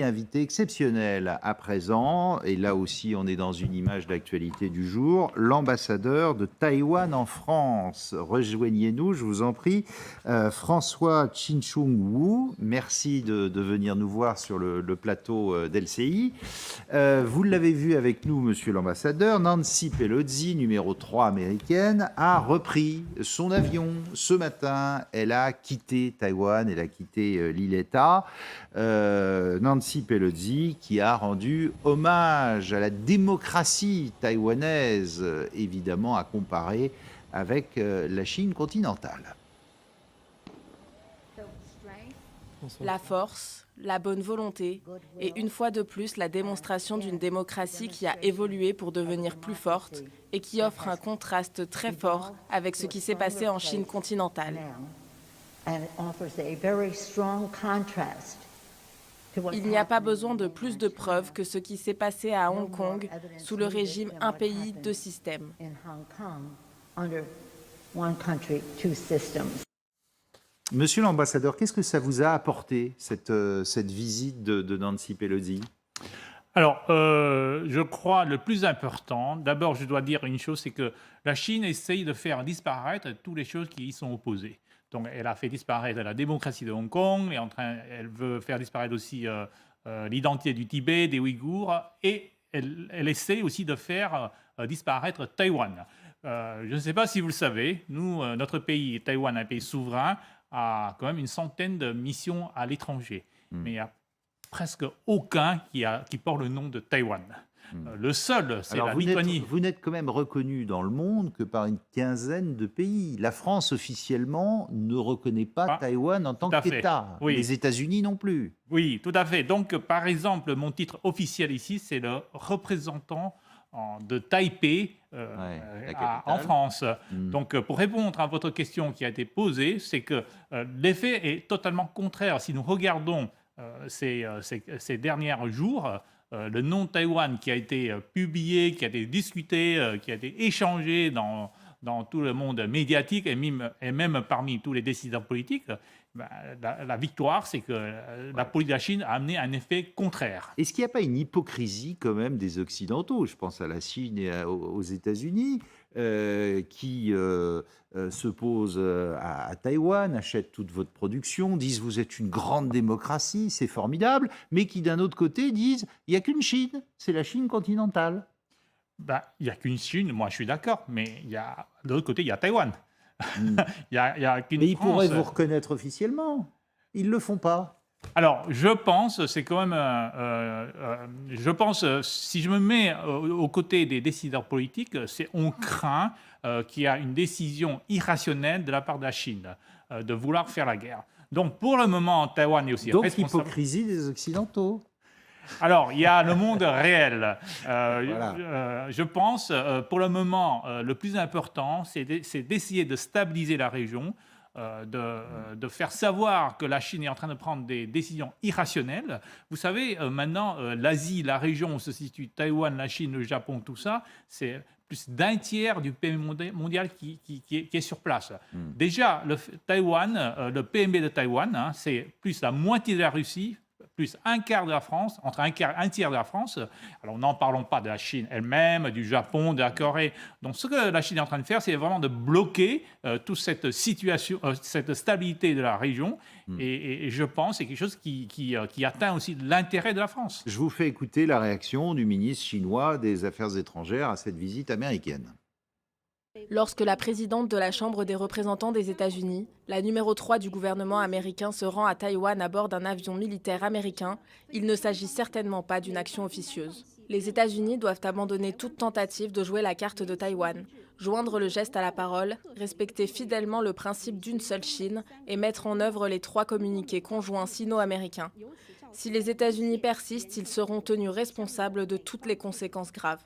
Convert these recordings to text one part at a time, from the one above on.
Invité exceptionnel à présent, et là aussi on est dans une image d'actualité du jour, l'ambassadeur de Taïwan en France. Rejoignez-nous, je vous en prie. François Chin-Chung Wu, merci de venir nous voir sur le plateau d'LCI. Vous l'avez vu avec nous, monsieur l'ambassadeur, Nancy Pelosi, numéro 3 américaine, a repris son avion ce matin. Elle a quitté Taïwan, elle a quitté l'île-État. Nancy Pelosi qui a rendu hommage à la démocratie taïwanaise, évidemment à comparer avec la Chine continentale. La force, la bonne volonté et une fois de plus la démonstration d'une démocratie qui a évolué pour devenir plus forte et qui offre un contraste très fort avec ce qui s'est passé en Chine continentale. Il n'y a pas besoin de plus de preuves que ce qui s'est passé à Hong Kong sous le régime un pays, deux systèmes. Monsieur l'ambassadeur, qu'est-ce que ça vous a apporté, cette visite de Nancy Pelosi ? Alors, je crois le plus important, d'abord je dois dire une chose, c'est que la Chine essaye de faire disparaître toutes les choses qui y sont opposées. Donc, elle a fait disparaître la démocratie de Hong Kong, elle veut faire disparaître aussi l'identité du Tibet, des Ouïghours, et elle essaie aussi de faire disparaître Taïwan. Je ne sais pas si vous le savez, nous, notre pays, Taïwan, un pays souverain, a quand même une centaine de missions à l'étranger. Mais il n'y a presque aucun qui porte le nom de Taïwan. Le seul, c'est la Lituanie. Vous n'êtes quand même reconnu dans le monde que par une quinzaine de pays. La France, officiellement, ne reconnaît pas Taïwan en tant qu'État. Oui. Les États-Unis non plus. Oui, tout à fait. Donc, par exemple, mon titre officiel ici, c'est le représentant de Taipei en France. Donc, pour répondre à votre question qui a été posée, c'est que l'effet est totalement contraire. Si nous regardons ces derniers jours, le nom Taïwan qui a été publié, qui a été discuté, qui a été échangé dans tout le monde médiatique et même parmi tous les décideurs politiques, la victoire, c'est que la politique de la Chine a amené un effet contraire. Est-ce qu'il n'y a pas une hypocrisie quand même des Occidentaux ? Je pense à la Chine et aux États-Unis qui se posent à Taïwan, achètent toute votre production, disent vous êtes une grande démocratie, c'est formidable, mais qui d'un autre côté disent il n'y a qu'une Chine, c'est la Chine continentale. Il n'y a qu'une Chine, moi je suis d'accord, mais de l'autre côté, il y a Taïwan. Il y a qu'une mais ils France. pourraient vous reconnaître officiellement. Ils ne le font pas. Alors, je pense, c'est quand même... je pense, si je me mets aux côtés des décideurs politiques, on craint qu'il y a une décision irrationnelle de la part de la Chine de vouloir faire la guerre. Donc, pour le moment, Taïwan est aussi responsable. Donc, l'hypocrisie des Occidentaux. Alors, il y a le monde réel. Voilà. Je pense, pour le moment, le plus important, c'est d'essayer de stabiliser la région, de faire savoir que la Chine est en train de prendre des décisions irrationnelles. Vous savez, maintenant, l'Asie, la région où se situe Taïwan, la Chine, le Japon, tout ça, c'est plus d'un tiers du PMB mondial qui est sur place. Déjà, le PMB de Taïwan, c'est plus la moitié de la Russie, plus un quart de la France, entre un tiers de la France. Alors, n'en parlons pas de la Chine elle-même, du Japon, de la Corée. Donc, ce que la Chine est en train de faire, c'est vraiment de bloquer toute cette situation, cette stabilité de la région. Et je pense que c'est quelque chose qui atteint aussi l'intérêt de la France. Je vous fais écouter la réaction du ministre chinois des Affaires étrangères à cette visite américaine. Lorsque la présidente de la Chambre des représentants des États-Unis, la numéro 3 du gouvernement américain, se rend à Taïwan à bord d'un avion militaire américain, il ne s'agit certainement pas d'une action officieuse. Les États-Unis doivent abandonner toute tentative de jouer la carte de Taïwan, joindre le geste à la parole, respecter fidèlement le principe d'une seule Chine et mettre en œuvre les 3 communiqués conjoints sino-américains. Si les États-Unis persistent, ils seront tenus responsables de toutes les conséquences graves.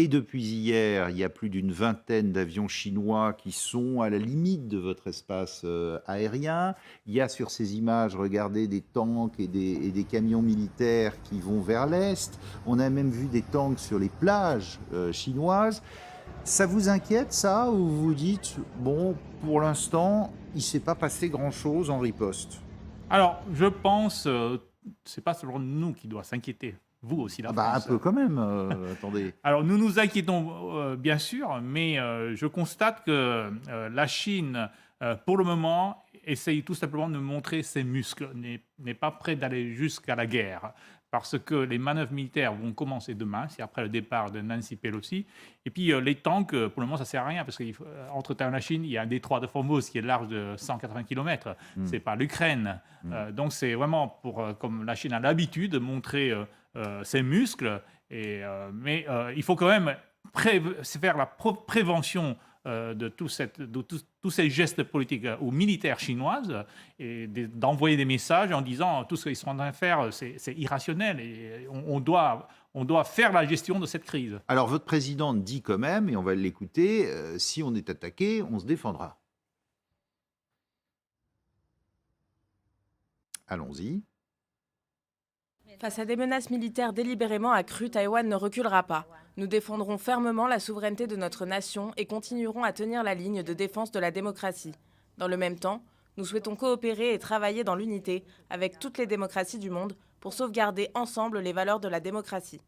Et depuis hier, il y a plus d'une vingtaine d'avions chinois qui sont à la limite de votre espace aérien. Il y a sur ces images, regardez, des tanks et des camions militaires qui vont vers l'est. On a même vu des tanks sur les plages chinoises. Ça vous inquiète, ça, ou vous vous dites, bon, pour l'instant, il ne s'est pas passé grand-chose en riposte ? Alors, je pense... c'est pas seulement nous qui doit s'inquiéter. Vous aussi, la Un France. peu quand même, attendez. Alors, nous nous inquiétons, bien sûr, mais je constate que la Chine, pour le moment, essaye tout simplement de montrer ses muscles, n'est pas prêt d'aller jusqu'à la guerre, parce que les manœuvres militaires vont commencer demain, c'est après le départ de Nancy Pelosi. Et puis, les tanks, pour le moment, ça ne sert à rien, parce qu'entre Taïwan et la Chine, il y a un détroit de Formose qui est large de 180 km. Ce n'est pas l'Ukraine. Donc, c'est vraiment, comme la Chine a l'habitude, de montrer ses muscles. Mais il faut quand même faire la prévention de tous ces gestes politiques ou militaires chinoises et d'envoyer des messages en disant tout ce qu'ils sont en train de faire, c'est irrationnel et on doit faire la gestion de cette crise. Alors, votre président dit quand même, et on va l'écouter, si on est attaqué, on se défendra. Allons-y. Face à des menaces militaires délibérément accrues, Taïwan ne reculera pas. Nous défendrons fermement la souveraineté de notre nation et continuerons à tenir la ligne de défense de la démocratie. Dans le même temps, nous souhaitons coopérer et travailler dans l'unité avec toutes les démocraties du monde pour sauvegarder ensemble les valeurs de la démocratie.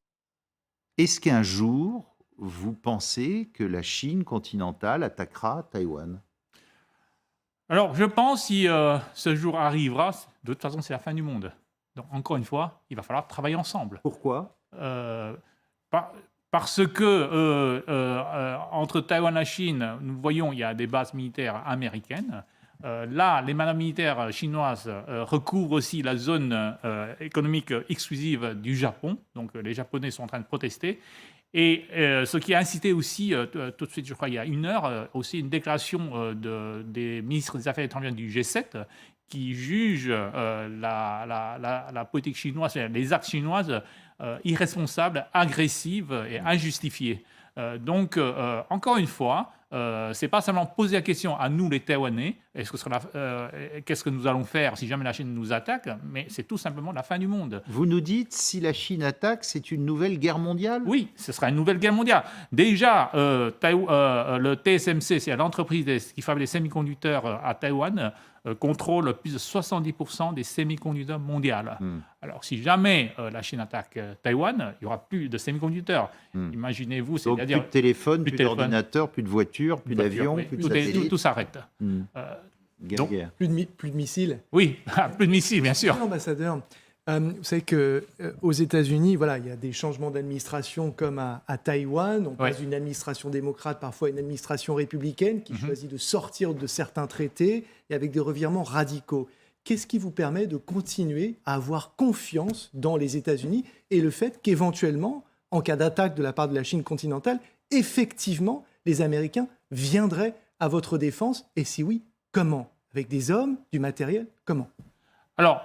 Est-ce qu'un jour, vous pensez que la Chine continentale attaquera Taïwan ? Alors, je pense si ce jour arrivera, de toute façon, c'est la fin du monde. Donc, encore une fois, il va falloir travailler ensemble. Pourquoi ? Parce que entre Taïwan et la Chine, nous voyons il y a des bases militaires américaines. Là, les manœuvres militaires chinoises recouvrent aussi la zone économique exclusive du Japon. Donc, les Japonais sont en train de protester. Et ce qui a incité aussi, tout de suite, je crois, il y a 1 heure, aussi une déclaration des ministres des Affaires étrangères du G7 qui jugent la politique chinoise, les actes chinoises irresponsables, agressives et injustifiées. Donc, encore une fois, c'est pas seulement poser la question à nous, les Taïwanais, qu'est-ce que nous allons faire si jamais la Chine nous attaque, mais c'est tout simplement la fin du monde. Vous nous dites, si la Chine attaque, c'est une nouvelle guerre mondiale ? Oui, ce sera une nouvelle guerre mondiale. Déjà, le TSMC, c'est l'entreprise qui fabrique des semi-conducteurs à Taïwan, contrôle plus de 70% des semi-conducteurs mondiaux. Alors, si jamais la Chine attaque Taïwan, il n'y aura plus de semi-conducteurs. Imaginez-vous, donc plus de téléphone, plus d'ordinateur, plus de voiture, plus d'avion, plus de satellites. Tout s'arrête. Donc, plus de missiles. Oui, plus de missiles, bien sûr. Ambassadeur, vous savez qu'aux États-Unis, voilà, il y a des changements d'administration comme à Taïwan. On passe d'une administration démocrate parfois à une administration républicaine qui choisit de sortir de certains traités et avec des revirements radicaux. Qu'est-ce qui vous permet de continuer à avoir confiance dans les États-Unis et le fait qu'éventuellement, en cas d'attaque de la part de la Chine continentale, effectivement, les Américains viendraient à votre défense? Et si oui, comment? Avec des hommes, du matériel? Comment? Alors,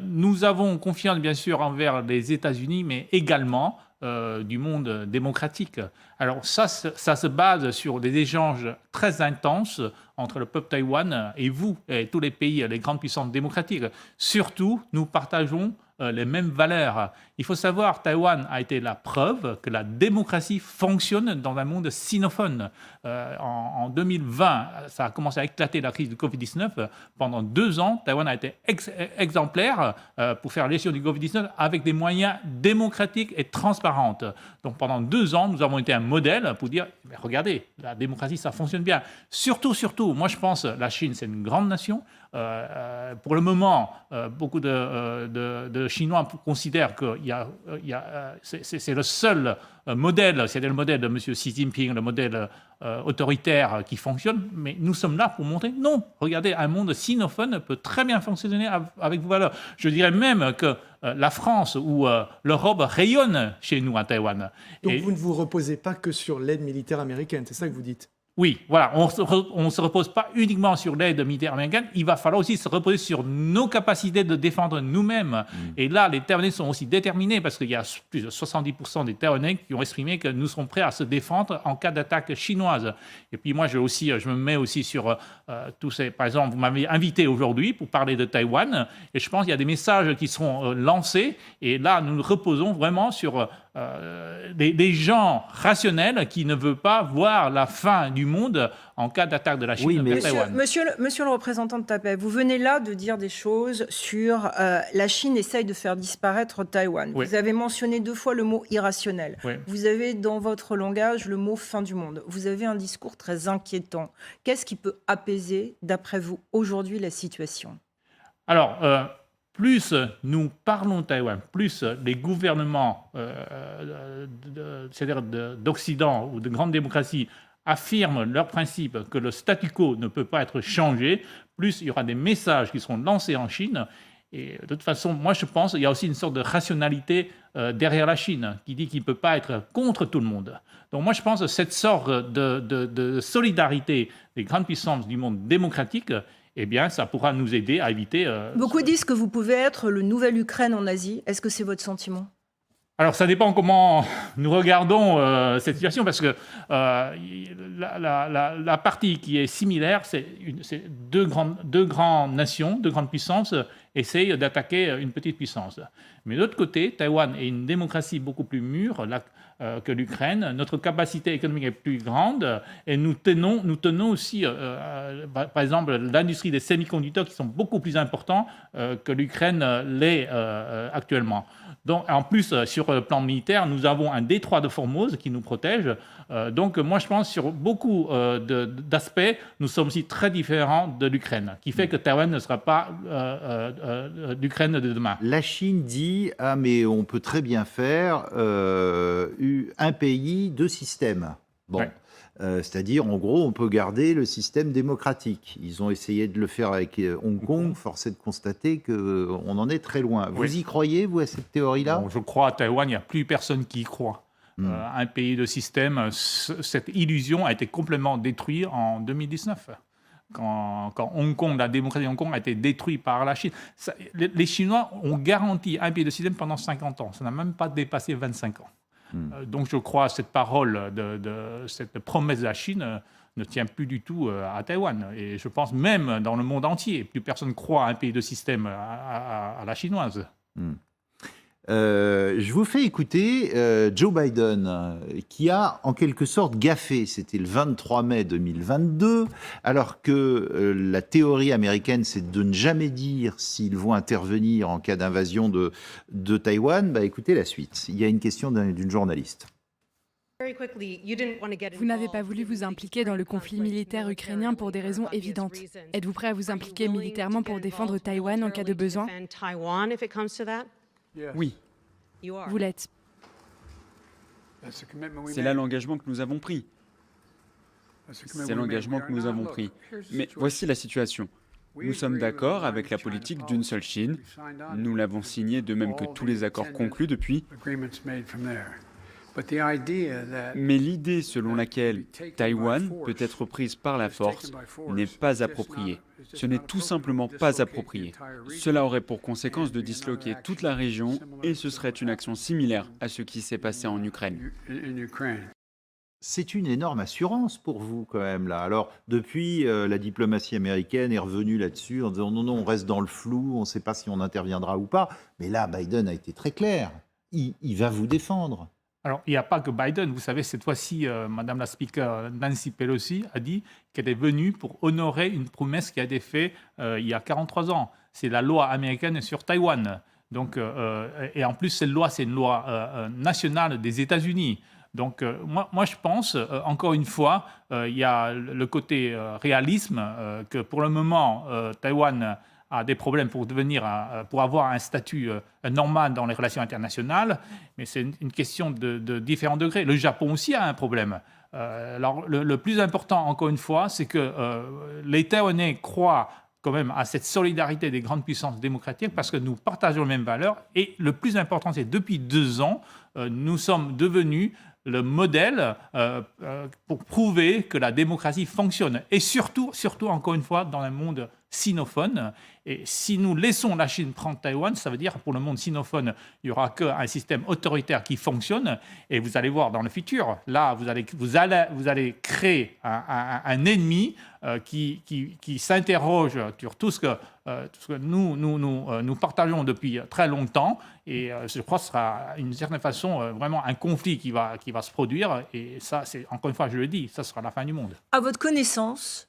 nous avons confiance, bien sûr, envers les États-Unis, mais également du monde démocratique. Alors, ça se base sur des échanges très intenses entre le peuple taïwan et vous, et tous les pays, les grandes puissances démocratiques. Surtout, nous partageons les mêmes valeurs. Il faut savoir, Taïwan a été la preuve que la démocratie fonctionne dans un monde sinophone. En 2020, ça a commencé à éclater la crise du Covid-19. Pendant 2 ans, Taïwan a été exemplaire pour faire la gestion du Covid-19 avec des moyens démocratiques et transparents. Donc pendant 2 ans, nous avons été un modèle pour dire, regardez, la démocratie, ça fonctionne bien. Surtout, moi je pense, la Chine, c'est une grande nation. Pour le moment, beaucoup de Chinois considèrent que c'est le seul modèle, c'est le modèle de M. Xi Jinping, le modèle autoritaire qui fonctionne, mais nous sommes là pour montrer, non, regardez, un monde sinophone peut très bien fonctionner avec vos valeurs. Je dirais même que la France ou l'Europe rayonnent chez nous à Taïwan. Donc vous ne vous reposez pas que sur l'aide militaire américaine, c'est ça que vous dites? Oui, voilà, on ne se repose pas uniquement sur l'aide militaire américaine, il va falloir aussi se reposer sur nos capacités de défendre nous-mêmes. Et là, les Taïwanais sont aussi déterminés parce qu'il y a plus de 70% des Taïwanais qui ont exprimé que nous serons prêts à se défendre en cas d'attaque chinoise. Et puis moi, je me mets aussi sur tous ces... Par exemple, vous m'avez invité aujourd'hui pour parler de Taïwan et je pense qu'il y a des messages qui seront lancés et là, nous nous reposons vraiment sur des gens rationnels qui ne veulent pas voir la fin du monde en cas d'attaque de la Chine vers Taïwan. Monsieur le représentant de Taipei, vous venez là de dire des choses sur la Chine essaye de faire disparaître Taïwan. Oui. Vous avez mentionné 2 fois le mot irrationnel. Oui. Vous avez dans votre langage le mot fin du monde. Vous avez un discours très inquiétant. Qu'est-ce qui peut apaiser, d'après vous, aujourd'hui la situation ? Alors, plus nous parlons de Taïwan, plus les gouvernements, c'est-à-dire d'Occident ou de grandes démocraties, affirment leur principe que le statu quo ne peut pas être changé, plus il y aura des messages qui seront lancés en Chine. Et de toute façon, moi je pense qu'il y a aussi une sorte de rationalité derrière la Chine qui dit qu'il ne peut pas être contre tout le monde. Donc moi je pense que cette sorte de solidarité des grandes puissances du monde démocratique, eh bien, ça pourra nous aider à éviter... Beaucoup disent que vous pouvez être le nouvel Ukraine en Asie. Est-ce que c'est votre sentiment ? Alors, ça dépend comment nous regardons cette situation, parce que la partie qui est similaire, c'est deux grandes nations, 2 grandes puissances essayent d'attaquer une petite puissance. Mais de l'autre côté, Taïwan est une démocratie beaucoup plus mûre que l'Ukraine. Notre capacité économique est plus grande et nous tenons aussi, par exemple, l'industrie des semi-conducteurs qui sont beaucoup plus importants que l'Ukraine l'est actuellement. Donc, en plus, sur le plan militaire, nous avons un détroit de Formose qui nous protège. Donc, moi, je pense sur beaucoup d'aspects, nous sommes aussi très différents de l'Ukraine, qui fait que Taïwan ne sera pas l'Ukraine de demain. La Chine dit « Ah, mais on peut très bien faire un pays, 2 systèmes ». Bon. Ouais. C'est-à-dire, en gros, on peut garder le système démocratique. Ils ont essayé de le faire avec Hong Kong. Force est de constater qu'on en est très loin. Oui. Vous y croyez, vous, à cette théorie-là ? Bon, je crois à Taïwan, il n'y a plus personne qui y croit. Un pays de système, cette illusion a été complètement détruite en 2019. Quand Hong Kong, la démocratie de Hong Kong a été détruite par la Chine. Les Chinois ont garanti un pays de système pendant 50 ans. Ça n'a même pas dépassé 25 ans. Donc je crois à cette parole, cette promesse de la Chine ne tient plus du tout à Taïwan. Et je pense même dans le monde entier, plus personne ne croit à un pays de système à la chinoise. Je vous fais écouter Joe Biden, qui a en quelque sorte gaffé. C'était le 23 mai 2022, alors que la théorie américaine, c'est de ne jamais dire s'ils vont intervenir en cas d'invasion de Taïwan. Bah, écoutez la suite. Il y a une question d'une journaliste. Vous n'avez pas voulu vous impliquer dans le conflit militaire ukrainien pour des raisons évidentes. Êtes-vous prêt à vous impliquer militairement pour défendre Taïwan en cas de besoin ? Oui, Vous l'êtes. c'est là l'engagement que nous avons pris. Mais voici la situation. Nous sommes d'accord avec la politique d'une seule Chine. Nous l'avons signé de même que tous les accords conclus depuis. Mais l'idée selon laquelle Taïwan peut être prise par la force n'est pas appropriée. Ce n'est tout simplement pas approprié. Cela aurait pour conséquence de disloquer toute la région et ce serait une action similaire à ce qui s'est passé en Ukraine. C'est une énorme assurance pour vous quand même là. Alors depuis, la diplomatie américaine est revenue là-dessus en disant non, on reste dans le flou, on ne sait pas si on interviendra ou pas. Mais là, Biden a été très clair. Il va vous défendre. Alors, il n'y a pas que Biden. Vous savez, cette fois-ci, Madame la Speaker Nancy Pelosi a dit qu'elle est venue pour honorer une promesse qui a été faite il y a 43 ans. C'est la loi américaine sur Taïwan. Donc, et en plus, cette loi, c'est une loi nationale des États-Unis. Donc, moi, je pense, encore une fois, il y a le côté réalisme, que pour le moment, Taïwan a des problèmes pour avoir un statut normal dans les relations internationales, mais c'est une question de différents degrés. Le Japon aussi a un problème. Alors, le plus important, encore une fois, c'est que les Taïwanais croient quand même à cette solidarité des grandes puissances démocratiques parce que nous partageons les mêmes valeurs. Et le plus important, c'est que depuis 2 ans, nous sommes devenus le modèle pour prouver que la démocratie fonctionne. Et surtout, encore une fois, dans un monde sinophone. Et si nous laissons la Chine prendre Taïwan, ça veut dire pour le monde sinophone, il n'y aura qu'un système autoritaire qui fonctionne. Et vous allez voir dans le futur, là, vous allez créer un ennemi qui s'interroge sur tout ce que nous partageons depuis très longtemps. Et je crois que ce sera d'une certaine façon vraiment un conflit qui va se produire. Et ça, c'est, encore une fois, je le dis, ça sera la fin du monde. À votre connaissance,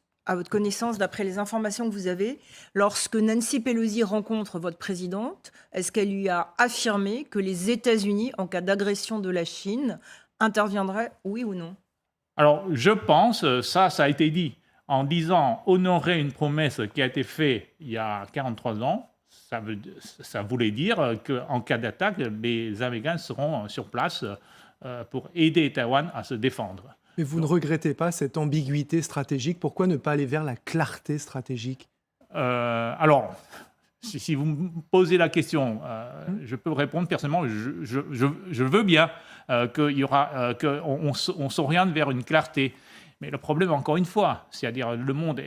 d'après les informations que vous avez, lorsque Nancy Pelosi rencontre votre présidente, est-ce qu'elle lui a affirmé que les États-Unis, en cas d'agression de la Chine, interviendraient, oui ou non? Alors, je pense, ça a été dit, en disant honorer une promesse qui a été faite il y a 43 ans, ça voulait dire qu'en cas d'attaque, les Américains seront sur place pour aider Taïwan à se défendre. Mais vous ne regrettez pas cette ambiguïté stratégique? Pourquoi ne pas aller vers la clarté stratégique? Alors, si vous me posez la question, je peux répondre personnellement, je veux bien qu'on s'oriente vers une clarté. Mais le problème, encore une fois, c'est-à-dire le monde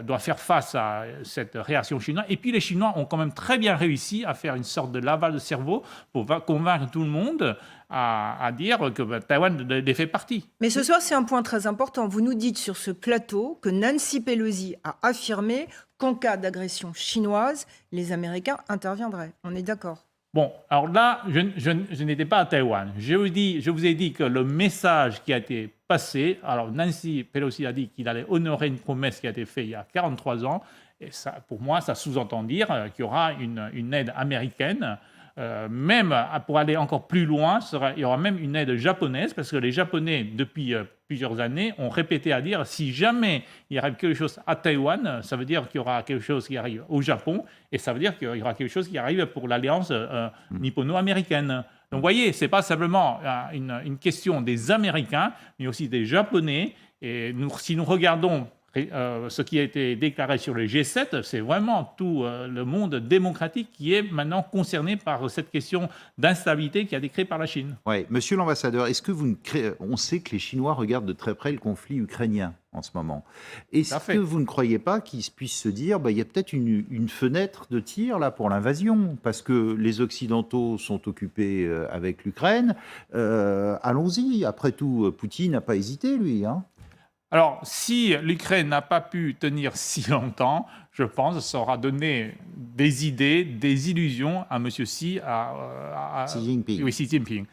doit faire face à cette réaction chinoise. Et puis les Chinois ont quand même très bien réussi à faire une sorte de lavage de cerveau pour convaincre tout le monde à dire que Taïwan en fait partie. Mais ce soir, c'est un point très important. Vous nous dites sur ce plateau que Nancy Pelosi a affirmé qu'en cas d'agression chinoise, les Américains interviendraient. On est d'accord? Bon, alors là, je n'étais pas à Taïwan. Je vous ai dit que le message qui a été passé, alors Nancy Pelosi a dit qu'il allait honorer une promesse qui a été faite il y a 43 ans, et ça, pour moi, ça sous-entend dire qu'il y aura une aide américaine. Même pour aller encore plus loin, il y aura même une aide japonaise, parce que les Japonais, depuis plusieurs années, ont répété à dire si jamais il arrive quelque chose à Taïwan, ça veut dire qu'il y aura quelque chose qui arrive au Japon, et ça veut dire qu'il y aura quelque chose qui arrive pour l'alliance nippono-américaine. Donc vous voyez, ce n'est pas simplement une question des Américains, mais aussi des Japonais. Et si nous regardons ce qui a été déclaré sur le G7, c'est vraiment tout le monde démocratique qui est maintenant concerné par cette question d'instabilité qui a été créée par la Chine. Oui, monsieur l'ambassadeur, est-ce que on sait que les Chinois regardent de très près le conflit ukrainien en ce moment. Est-ce que vous ne croyez pas qu'ils puissent se dire il y a peut-être une fenêtre de tir là pour l'invasion, parce que les Occidentaux sont occupés avec l'Ukraine. Allons-y, après tout, Poutine n'a pas hésité, lui. Alors, si l'Ukraine n'a pas pu tenir si longtemps, je pense que ça aura donné des idées, des illusions à M. Xi Jinping. Oui, Xi Jinping.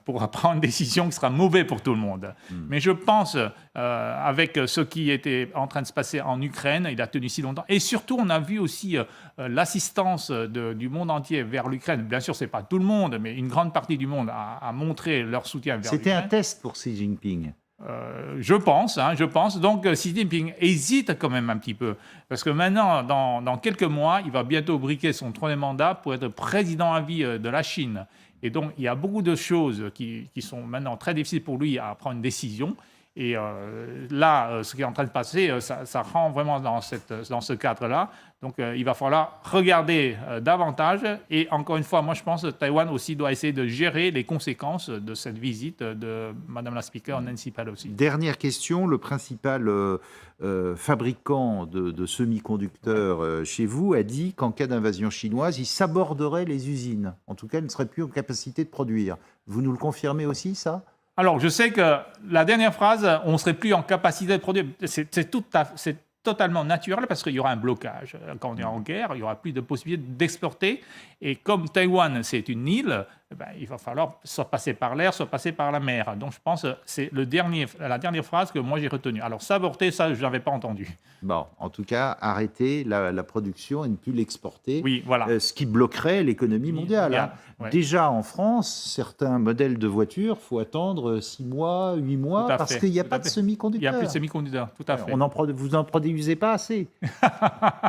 Pour prendre une décision qui sera mauvaise pour tout le monde. Mais je pense, avec ce qui était en train de se passer en Ukraine, il a tenu si longtemps. Et surtout, on a vu aussi l'assistance du monde entier vers l'Ukraine. Bien sûr, ce n'est pas tout le monde, mais une grande partie du monde a montré leur soutien vers l'Ukraine. C'était un test pour Xi Jinping. Je pense. Donc, Xi Jinping hésite quand même un petit peu. Parce que maintenant, dans quelques mois, il va bientôt briquer son 3e mandat pour être président à vie de la Chine. Et donc, il y a beaucoup de choses qui sont maintenant très difficiles pour lui à prendre une décision. Et là, ce qui est en train de passer, ça rend vraiment dans ce cadre-là. Donc, il va falloir regarder davantage. Et encore une fois, moi, je pense que Taïwan aussi doit essayer de gérer les conséquences de cette visite de Madame la Speaker Nancy Pelosi. Dernière question, le principal fabricant de semi-conducteurs chez vous a dit qu'en cas d'invasion chinoise, il saborderait les usines. En tout cas, il ne serait plus en capacité de produire. Vous nous le confirmez aussi, ça ? Alors, je sais que la dernière phrase, on ne serait plus en capacité de produire, c'est totalement naturel parce qu'il y aura un blocage. Quand on est en guerre, il n'y aura plus de possibilité d'exporter. Et comme Taïwan, c'est une île, il va falloir soit passer par l'air, soit passer par la mer. Donc, je pense que c'est la dernière phrase que moi j'ai retenue. Alors, saborder, ça, je n'avais pas entendu. Bon, en tout cas, arrêter la production et ne plus l'exporter, oui, voilà. Ce qui bloquerait l'économie mondiale. Ouais. Déjà, en France, certains modèles de voitures, il faut attendre 6 mois, 8 mois, parce qu'il n'y a pas de semi-conducteurs. Il n'y a plus de semi-conducteurs, tout à fait. Vous n'en produisez pas assez.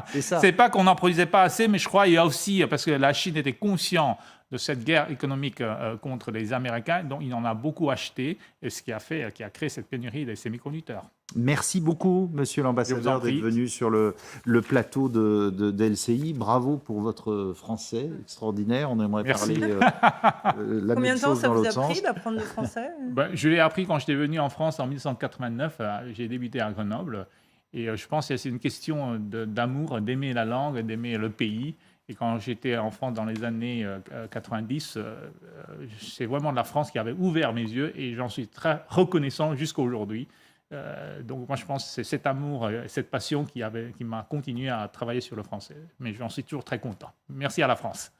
C'est ça. C'est pas qu'on n'en produisait pas assez, mais je crois qu'il y a aussi, parce que la Chine était consciente de cette guerre économique contre les Américains, donc il en a beaucoup acheté, et ce qui a créé cette pénurie des semi-conducteurs. Merci beaucoup, monsieur l'ambassadeur, d'être venu sur le plateau de LCI. Bravo pour votre français extraordinaire. On aimerait parler la Combien même de temps chose ça dans vous l'autre a pris sens. d'apprendre le français? Je l'ai appris quand j'étais venu en France en 1989. J'ai débuté à Grenoble. Et je pense que c'est une question d'amour, d'aimer la langue, d'aimer le pays. Et quand j'étais enfant dans les années 90, c'est vraiment la France qui avait ouvert mes yeux et j'en suis très reconnaissant jusqu'à aujourd'hui. Donc moi je pense que c'est cet amour, cette passion qui m'a continué à travailler sur le français. Mais j'en suis toujours très content. Merci à la France.